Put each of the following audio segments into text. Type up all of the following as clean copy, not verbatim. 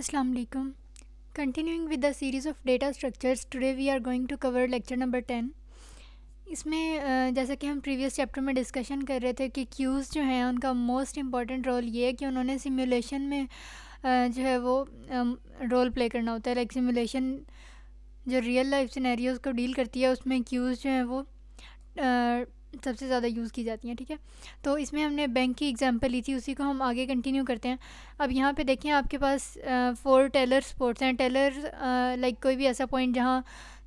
Assalamu alaikum. Continuing with the series of data structures, today we are going to cover lecture number 10. इसमें जैसा कि हम previous chapter में discussion कर रहे थे कि क्यूज़ जो हैं उनका मोस्ट इम्पॉर्टेंट रोल ये है कि उन्होंने सिमुलेशन में जो है वो रोल प्ले करना होता है। लाइक सिमुलेशन जो रियल लाइफ सिनेरियोज़ को डील करती है उसमें क्यूज़ जो हैं वो सबसे ज़्यादा यूज़ की जाती हैं। ठीक है, तो इसमें हमने बैंक की एग्जांपल ली थी, उसी को हम आगे कंटिन्यू करते हैं। अब यहाँ पे देखें आपके पास 4 टेलर स्पॉट्स हैं। टेलर लाइक कोई भी ऐसा पॉइंट जहाँ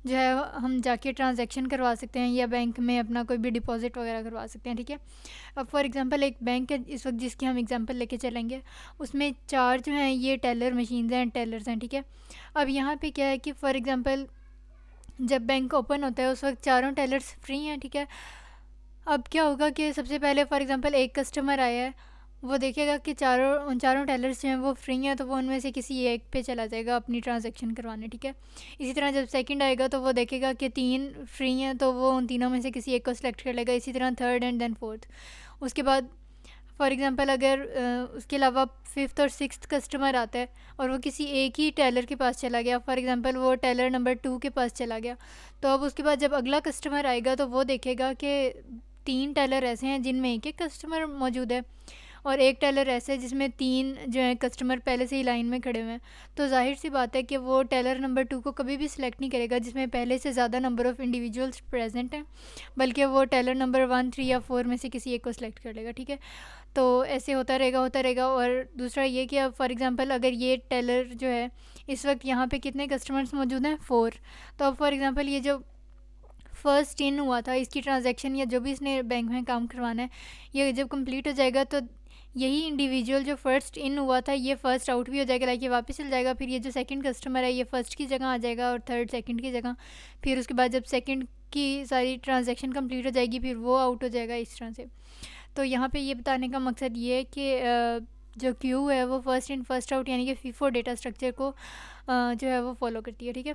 जो है हम जाके ट्रांजैक्शन करवा सकते हैं या बैंक में अपना कोई भी डिपॉजिट वगैरह करवा सकते हैं। ठीक है, अब फॉर एग्जांपल एक बैंक है इस वक्त जिसकी हम एग्जांपल लेके चलेंगे, उसमें 4 जो हैं ये टेलर मशीन्स हैं, टेलर्स हैं। ठीक है, अब यहाँ पे क्या है कि फॉर एग्जांपल जब बैंक ओपन होता है उस वक्त चारों टेलर्स फ्री हैं। ठीक है, अब क्या होगा कि सबसे पहले फॉर एग्जांपल एक कस्टमर आया है, वो देखेगा कि चारों टेलर्स जो हैं वो फ्री हैं, तो वो उनमें से किसी एक पे चला जाएगा अपनी ट्रांजैक्शन करवाने। ठीक है, इसी तरह जब सेकंड आएगा तो वो देखेगा कि 3 फ्री हैं, तो वो उन तीनों में से किसी एक को सिलेक्ट कर लेगा। इसी तरह थर्ड एंड देन फोर्थ। उसके बाद फॉर एग्जांपल अगर उसके अलावा फिफ्थ और सिक्स्थ कस्टमर आता है और वो किसी एक ही टेलर के पास चला गया, फॉर एग्जांपल वो टेलर नंबर 2 के पास चला गया, तो अब उसके बाद जब अगला कस्टमर आएगा तो वो देखेगा कि 3 टेलर ऐसे हैं जिनमें एक एक कस्टमर मौजूद है और एक टेलर ऐसे है जिसमें 3 जो है कस्टमर पहले से ही लाइन में खड़े हुए हैं। तो जाहिर सी बात है कि वो टेलर नंबर 2 को कभी भी सिलेक्ट नहीं करेगा जिसमें पहले से ज़्यादा नंबर ऑफ़ इंडिविजुअल्स प्रेजेंट हैं, बल्कि वो टेलर नंबर 1, 3 या 4 में से किसी एक को सिलेक्ट कर लेगा। ठीक है, तो ऐसे होता रहेगा। और दूसरा ये कि अब फॉर एग्जांपल अगर ये टेलर जो है इस वक्त यहाँ पे कितने कस्टमर्स मौजूद हैं, 4। तो अब फॉर एग्जांपल ये जो फर्स्ट इन हुआ था इसकी ट्रांजैक्शन या जो भी इसने बैंक में काम करवाना है, ये जब कंप्लीट हो जाएगा तो यही इंडिविजुअल जो फर्स्ट इन हुआ था ये फर्स्ट आउट भी हो जाएगा, लाइक ये वापस चल जाएगा। फिर ये जो सेकंड कस्टमर है ये फर्स्ट की जगह आ जाएगा और थर्ड सेकंड की जगह। फिर उसके बाद जब सेकंड की सारी ट्रांजैक्शन कंप्लीट हो जाएगी फिर वो आउट हो जाएगा, इस तरह से। तो यहाँ पे ये बताने का मकसद ये है कि जो क्यू है वो फर्स्ट इन फर्स्ट आउट यानी कि फीफो डेटा स्ट्रक्चर को जो है वो फॉलो करती है। ठीक है,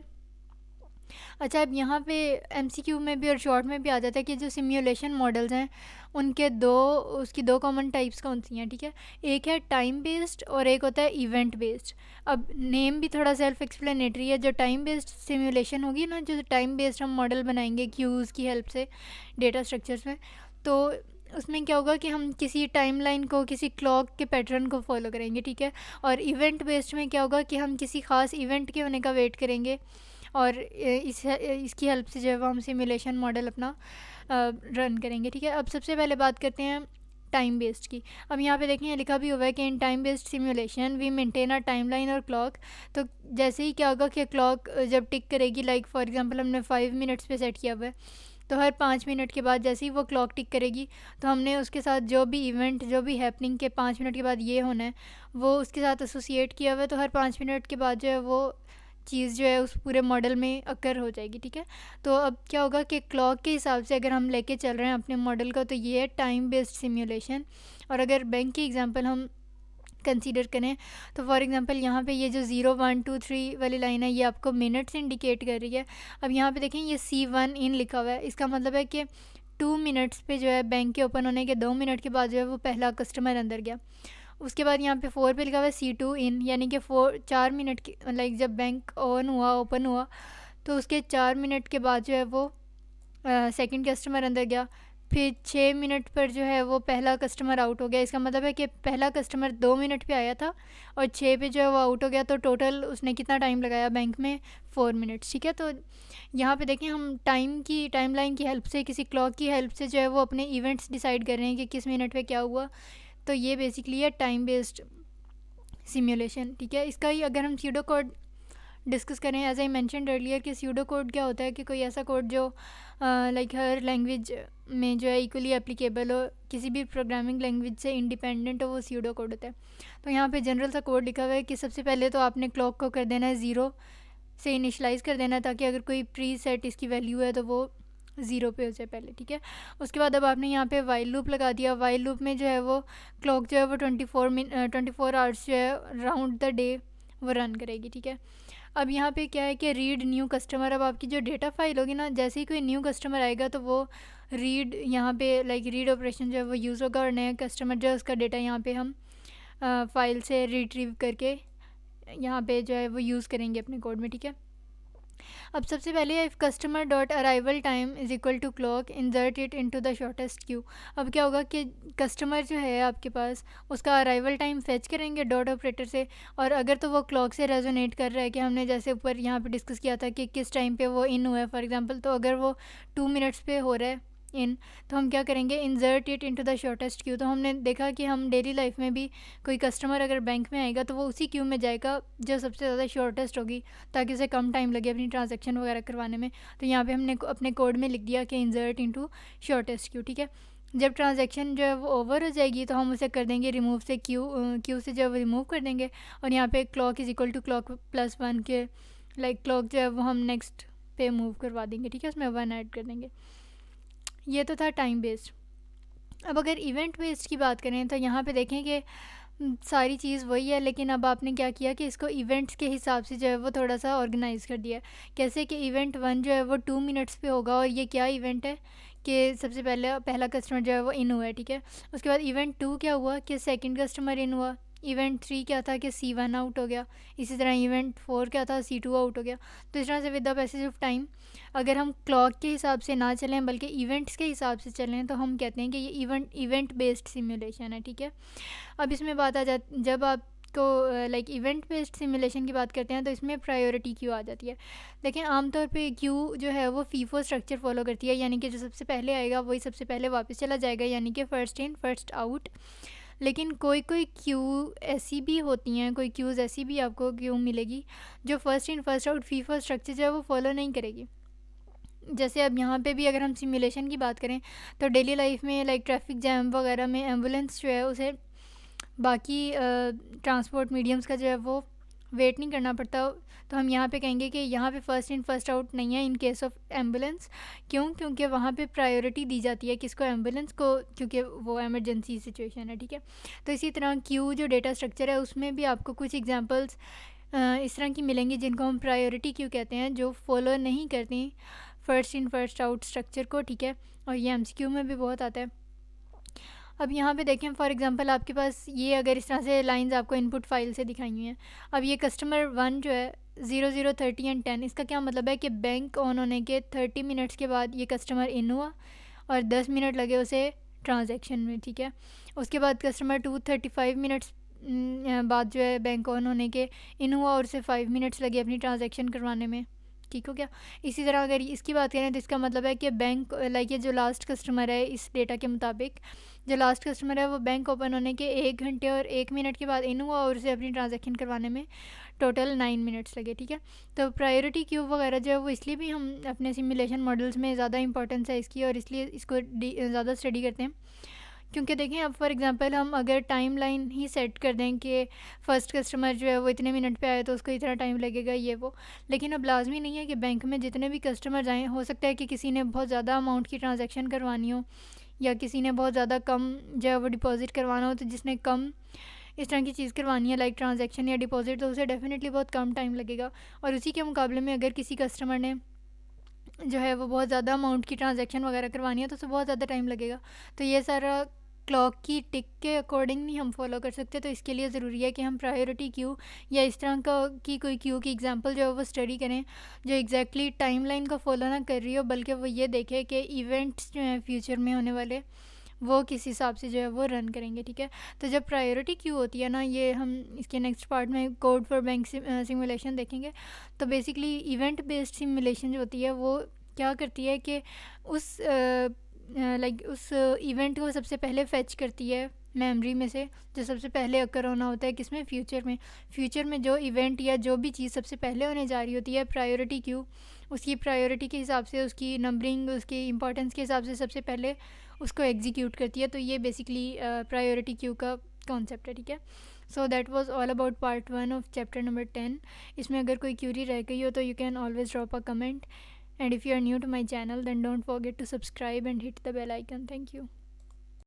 अच्छा अब यहाँ पे एमसीक्यू में भी और शॉर्ट में भी आ जाता है कि जो सिम्युलेशन मॉडल्स हैं उनके उसकी दो कॉमन टाइप्स कौन सी हैं। ठीक है, एक है टाइम बेस्ड और एक होता है इवेंट बेस्ड। अब नेम भी थोड़ा सेल्फ एक्सप्लेनेटरी है। जो टाइम बेस्ड सिम्युलेशन होगी ना, जो टाइम बेस्ड हम मॉडल बनाएंगे क्यूज़ की हेल्प से डेटा स्ट्रक्चर्स में, तो उसमें क्या होगा कि हम किसी टाइमलाइन को, किसी क्लॉक के पैटर्न को फॉलो करेंगे। ठीक है, और इवेंट बेस्ड में क्या होगा कि हम किसी ख़ास इवेंट के होने का वेट करेंगे और इसकी हेल्प से जो है वो हम सिमुलेशन मॉडल अपना रन करेंगे। ठीक है, अब सबसे पहले बात करते हैं टाइम बेस्ड की। अब यहाँ पे देखें लिखा भी हुआ है कि in time based simulation we maintain a timeline और क्लॉक। तो जैसे ही क्या होगा कि क्लॉक जब टिक करेगी, लाइक फॉर एग्जांपल हमने 5 मिनट्स पे सेट किया हुआ है, तो हर 5 मिनट के बाद जैसे ही वो क्लॉक टिक करेगी तो हमने उसके साथ जो भी इवेंट, जो भी हैपनिंग के 5 मिनट के बाद ये होना है वो उसके साथ एसोसिएट किया हुआ है। तो हर 5 मिनट के बाद जो है वो चीज़ जो है उस पूरे मॉडल में अकर हो जाएगी। ठीक है, तो अब क्या होगा कि क्लॉक के हिसाब से अगर हम लेके चल रहे हैं अपने मॉडल का तो ये है टाइम बेस्ड सिमुलेशन। और अगर बैंक की एग्जांपल हम कंसीडर करें तो फॉर एग्जांपल यहाँ पे ये जो 0, 1, 2, 3 वाली लाइन है ये आपको मिनट्स इंडिकेट कर रही है। अब यहाँ पे देखें ये C1 इन लिखा हुआ है, इसका मतलब है कि 2 मिनट्स पे जो है बैंक के ओपन होने के 2 मिनट के बाद जो है वो पहला कस्टमर अंदर गया। उसके बाद यहाँ पे 4 पे लिखा हुआ है C2 इन, यानी कि 4 मिनट की, लाइक जब बैंक ऑन हुआ, ओपन हुआ, तो उसके 4 मिनट के बाद जो है वो सेकंड कस्टमर अंदर गया। फिर 6 मिनट पर जो है वो पहला कस्टमर आउट हो गया। इसका मतलब है कि पहला कस्टमर 2 मिनट पे आया था और 6 पे जो है वो आउट हो गया, तो टोटल उसने कितना टाइम लगाया बैंक में, 4 मिनट्स। ठीक है, तो यहाँ पे देखें हम टाइमलाइन की हेल्प से, किसी क्लॉक की हेल्प से जो है वो अपने इवेंट्स डिसाइड कर रहे हैं कि किस मिनट पे क्या हुआ। तो ये बेसिकली है टाइम बेस्ड सिमुलेशन। ठीक है, इसका ही अगर हम स्यूडो कोड डिस्कस करें, एज आई मैंशनड अर्लियर कि स्यूडो कोड क्या होता है कि कोई ऐसा कोड जो लाइक हर लैंग्वेज में जो है इक्वली एप्लीकेबल हो, किसी भी प्रोग्रामिंग लैंग्वेज से इंडिपेंडेंट हो, वो स्यूडो कोड होता है। तो यहाँ पे जनरल सा कोड लिखा हुआ है कि सबसे पहले तो आपने क्लॉक को कर देना है 0 से इनिशलाइज़ कर देना है, ताकि अगर कोई प्री सेट इसकी वैल्यू है तो वो 0 पे हो जाए पहले। ठीक है, उसके बाद अब आपने यहाँ पे वाइल लूप लगा दिया। वाइल लूप में जो है वो क्लॉक जो है वो 24 आवर्स जो है राउंड द डे वो रन करेगी। ठीक है, अब यहाँ पे क्या है कि रीड न्यू कस्टमर। अब आपकी जो डेटा फाइल होगी ना, जैसे ही कोई न्यू कस्टमर आएगा तो वो रीड, यहाँ पे लाइक रीड ऑपरेशन जो है वो यूज़ होगा और नया कस्टमर जो है उसका डेटा यहाँ पे हम फाइल से रिट्रीव करके यहाँ पे जो है वो यूज़ करेंगे अपने कोड में, ठीक है। अब सबसे पहले if customer dot arrival time is equal to clock insert it into the shortest queue. अब क्या होगा कि कस्टमर जो है आपके पास उसका अराइवल टाइम फेच करेंगे डॉट ऑपरेटर से, और अगर तो वो क्लॉक से रेजोनेट कर रहा है कि हमने जैसे ऊपर यहाँ पे डिस्कस किया था कि किस टाइम पे वो इन हुआ है फॉर एग्जांपल, तो अगर वो 2 मिनट्स पे हो रहा है इन, तो हम क्या करेंगे, insert it into the shortest Q. तो हमने देखा कि हम डेली लाइफ में भी कोई कस्टमर अगर बैंक में आएगा तो वो उसी क्यू में जाएगा जो सबसे ज़्यादा शॉर्टेस्ट होगी, ताकि उसे कम टाइम लगे अपनी ट्रांजैक्शन वगैरह करवाने में। तो यहाँ पे हमने अपने कोड में लिख दिया कि इंसर्ट इनटू शॉर्टेस्ट क्यू, ठीक है। जब ट्रांजैक्शन जो है वो ओवर हो जाएगी तो हम उसे कर देंगे रिमूव से क्यू से जो है वो रिमूव कर देंगे, और यहाँ पे clock is equal to clock +1 के लाइक क्लॉक जो है वो हम नेक्स्ट पे मूव करवा देंगे, ठीक है, उसमें 1 ऐड कर देंगे। ये तो था टाइम बेस्ड। अब अगर इवेंट बेस्ड की बात करें तो यहाँ पे देखें कि सारी चीज़ वही है, लेकिन अब आपने क्या किया कि इसको इवेंट्स के हिसाब से जो है वो थोड़ा सा ऑर्गेनाइज़ कर दिया। कैसे कि इवेंट 1 जो है वो 2 मिनट्स पे होगा, और ये क्या इवेंट है कि सबसे पहला कस्टमर जो है वो इन हुआ है, ठीक है। उसके बाद इवेंट 2 क्या हुआ कि सेकंड कस्टमर इन हुआ। इवेंट 3 क्या था कि C1 आउट हो गया। इसी तरह इवेंट 4 क्या था, C2 आउट हो गया। तो इस तरह से with the passage of time अगर हम क्लॉक के हिसाब से ना चलें बल्कि इवेंट्स के हिसाब से चलें तो हम कहते हैं कि ये इवेंट बेस्ड सिमुलेशन है, ठीक है। अब इसमें बात आ जाती, जब आपको लाइक इवेंट बेस्ड सिमुलेशन की बात करते हैं तो इसमें प्रायोरिटी क्यू आ जाती है। देखें आमतौर पे क्यू जो है वो फीफो स्ट्रक्चर फॉलो करती है, यानी कि जो सबसे पहले आएगा वही सबसे पहले वापस चला जाएगा, यानी कि फर्स्ट इन फर्स्ट आउट। लेकिन कोई क्यू ऐसी भी होती हैं, कोई क्यूज़ ऐसी भी आपको क्यू मिलेगी जो first in first out FIFO structure जो है वो फॉलो नहीं करेगी। जैसे अब यहाँ पे भी अगर हम सिमुलेशन की बात करें तो डेली लाइफ में लाइक ट्रैफिक जैम वगैरह में एम्बुलेंस जो है उसे बाकी ट्रांसपोर्ट मीडियम्स का जो है वो वेट नहीं करना पड़ता। तो हम यहाँ पे कहेंगे कि यहाँ पे फर्स्ट इन फर्स्ट आउट नहीं है इन केस ऑफ एम्बुलेंस। क्यों? क्योंकि वहाँ पे प्रायोरिटी दी जाती है किसको, एम्बुलेंस को, क्योंकि वो एमरजेंसी सिचुएशन है, ठीक है। तो इसी तरह क्यू जो डेटा स्ट्रक्चर है उसमें भी आपको कुछ एग्जांपल्स इस तरह की मिलेंगी जिनको हम प्रायोरिटी क्यू कहते हैं, जो फॉलो नहीं करती first in first out structure को, ठीक है। और ये MCQ में भी बहुत आता है। अब यहाँ पे देखें फॉर एग्जांपल आपके पास ये अगर इस तरह से लाइंस आपको इनपुट फाइल से दिखाई हुई हैं। अब ये कस्टमर 1 जो है 00, 30 एंड 10, इसका क्या मतलब है कि बैंक ऑन होने के 30 मिनट्स के बाद ये कस्टमर इन हुआ और 10 मिनट लगे उसे ट्रांजैक्शन में, ठीक है। उसके बाद कस्टमर 2 35 मिनट्स बाद जो है बैंक ऑन होने के इन हुआ और उसे 5 मिनट्स लगे अपनी ट्रांजैक्शन करवाने में, ठीक हो गया। इसी तरह अगर इसकी बात करें तो इसका मतलब है कि बैंक लाइक ये जो लास्ट कस्टमर है इस डेटा के मुताबिक जो लास्ट कस्टमर है वो बैंक ओपन होने के 1 घंटे और 1 मिनट के बाद इन हुआ और उसे अपनी ट्रांजैक्शन करवाने में टोटल 9 मिनट्स लगे, ठीक है। तो प्रायोरिटी क्यू वगैरह जो है वो इसलिए भी हम अपने सिमुलेशन मॉडल्स में ज़्यादा इंपॉर्टेंस है इसकी, और इसलिए इसको ज़्यादा स्टडी करते हैं। क्योंकि देखें अब फॉर एग्जांपल हम अगर टाइम लाइन ही सेट कर दें कि फ़र्स्ट कस्टमर जो है वो इतने मिनट पे आए तो उसको इतना टाइम लगेगा ये वो, लेकिन अब लाजमी नहीं है कि बैंक में जितने भी कस्टमर आएँ, हो सकता है कि किसी ने बहुत ज़्यादा अमाउंट की ट्रांजैक्शन करवानी हो या किसी ने बहुत ज़्यादा कम जो है वो डिपॉज़िट करवाना हो। तो जिसने कम इस तरह की चीज़ करवानी है लाइक ट्रांजैक्शन या डिपॉज़िट, तो उसे डेफिनेटली बहुत कम टाइम लगेगा। और उसी के मुकाबले में अगर किसी कस्टमर ने जो है वो बहुत ज़्यादा अमाउंट की ट्रांजैक्शन वगैरह करवानी है तो उसे बहुत ज़्यादा टाइम लगेगा। तो ये सारा क्लॉक की टिक के अकॉर्डिंग नहीं हम फॉलो कर सकते। तो इसके लिए ज़रूरी है कि हम प्रायोरिटी क्यू या इस तरह का की कोई क्यू की एग्जांपल जो है वो स्टडी करें जो एग्जैक्टली टाइमलाइन को फॉलो ना कर रही हो, बल्कि वो ये देखे कि इवेंट्स जो हैं फ्यूचर में होने वाले वो किस हिसाब से जो है वो रन करेंगे, ठीक है। तो जब प्रायोरिटी क्यू होती है ना, ये हम इसके नेक्स्ट पार्ट में कोड फॉर बैंक सिमुलेशन देखेंगे। तो बेसिकली इवेंट बेस्ड सिमुलेशन जो होती है वो क्या करती है कि उस उस इवेंट को सबसे पहले फेच करती है मेमोरी में से, जो सबसे पहले अकर होना होता है किसमें, फ्यूचर में जो इवेंट या जो भी चीज़ सबसे पहले होने जा रही होती है प्रायोरिटी क्यू उसकी प्रायोरिटी के हिसाब से, उसकी नंबरिंग, उसकी इंपॉर्टेंस के हिसाब से सबसे पहले उसको एग्जीक्यूट करती है। तो ये बेसिकली प्रायोरिटी क्यू का कॉन्सेप्ट है, ठीक है। So that was all about part 1 of chapter number 10। इसमें अगर कोई क्यूरी रह गई हो तो you can always drop a comment, and if you are new to my channel then don't forget to subscribe and hit the bell icon. Thank you.